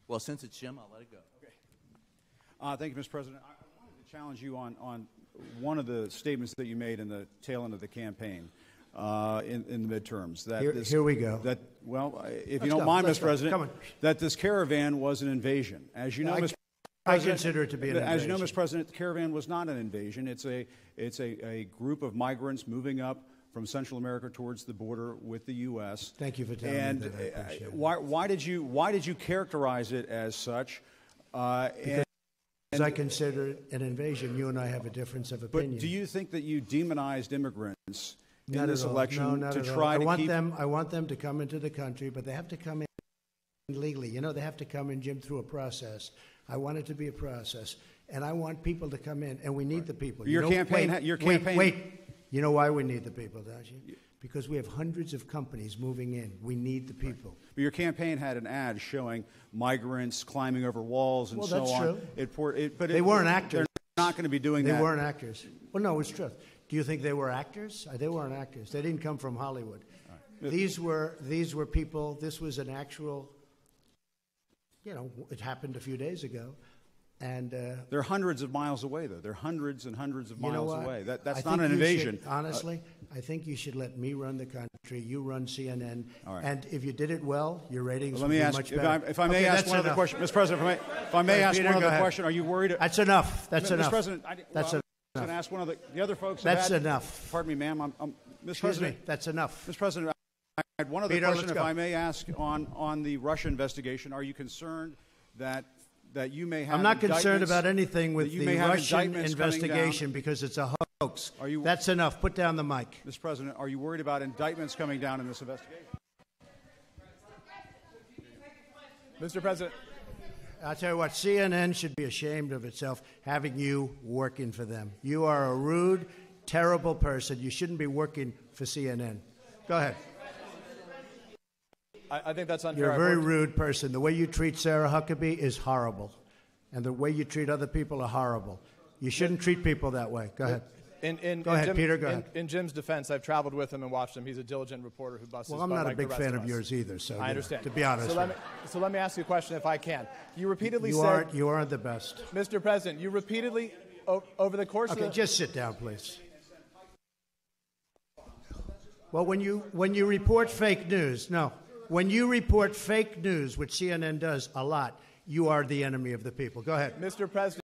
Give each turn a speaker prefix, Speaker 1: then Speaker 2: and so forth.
Speaker 1: Well, since it's Jim, I'll let it go.
Speaker 2: Okay. Thank you, Mr. President. I wanted to challenge you on one of the statements that you made in the tail end of the campaign in the midterms. That
Speaker 3: here we go.
Speaker 2: That, well, if you don't mind, Mr. President, that this caravan was an invasion. As you know, Mr.
Speaker 3: I consider it to be an invasion.
Speaker 2: As you know, Mr. President, the caravan was not an invasion. It's a group of migrants moving up from Central America towards the border with the U.S.
Speaker 3: Thank you for telling me that. I appreciate it.
Speaker 2: Why did you characterize it as such?
Speaker 3: Because I consider it an invasion. You and I have a difference of opinion.
Speaker 2: But do you think that you demonized immigrants
Speaker 3: in
Speaker 2: this election to try to keep them?
Speaker 3: I want them to come into the country, but they have to come in legally. You know, they have to come in, Jim, through a process. I want it to be a process, and I want people to come in, and we need the people.
Speaker 2: Your campaign.
Speaker 3: Wait. You know why we need the people, don't you? Because we have hundreds of companies moving in. We need the people.
Speaker 2: But your campaign had an ad showing migrants climbing over walls and so on.
Speaker 3: That's true. But they weren't actors.
Speaker 2: They're not going to be doing that.
Speaker 3: They weren't actors. Well, no, it's true. Do you think they were actors? They weren't actors. They didn't come from Hollywood. Right. These were people. This was an actual. You know, it happened a few days ago. And
Speaker 2: they're hundreds of miles away, though. They're hundreds and hundreds of miles away. That's not an invasion.
Speaker 3: Honestly, I think you should let me run the country. You run CNN.
Speaker 2: All right.
Speaker 3: And if you did it well, your ratings would
Speaker 2: be
Speaker 3: much better.
Speaker 2: If I may ask one other question, Mr. President, if I may ask one other question, are you worried?
Speaker 3: That's enough. That's enough.
Speaker 2: Mr. President,
Speaker 3: that's enough.
Speaker 2: I'm going to ask one of the other folks.
Speaker 3: That's enough.
Speaker 2: Pardon me, ma'am.
Speaker 3: Excuse me. That's enough.
Speaker 2: Mr. President, I had one other question, if I may ask, on the Russia investigation. Are you concerned that you may have?
Speaker 3: I'm not concerned about anything with the Russian investigation because it's a hoax. That's enough. Put down the mic.
Speaker 2: Mr. President, are you worried about indictments coming down in this investigation?
Speaker 4: Mr. President.
Speaker 3: I'll tell you what, CNN should be ashamed of itself having you working for them. You are a rude, terrible person. You shouldn't be working for CNN. Go ahead.
Speaker 4: I think that's unfair.
Speaker 3: You're a very rude person. The way you treat Sarah Huckabee is horrible. And the way you treat other people are horrible. You shouldn't treat people that way. Go ahead. Go ahead, Peter. Go ahead.
Speaker 4: In Jim's defense, I've traveled with him and watched him. He's a diligent reporter who busts his butt.
Speaker 3: Well, I'm not
Speaker 4: like
Speaker 3: a big
Speaker 4: the rest
Speaker 3: fan
Speaker 4: of
Speaker 3: of yours either, so
Speaker 4: I understand.
Speaker 3: To be honest.
Speaker 4: So let me ask you a question if I can. You repeatedly
Speaker 3: said... You aren't the best.
Speaker 4: Mr. President, you repeatedly, over the course of the...
Speaker 3: Okay, just sit down, please. Well, when you report fake news, when you report fake news, which CNN does a lot, you are the enemy of the people. Go ahead.
Speaker 4: Mr. President.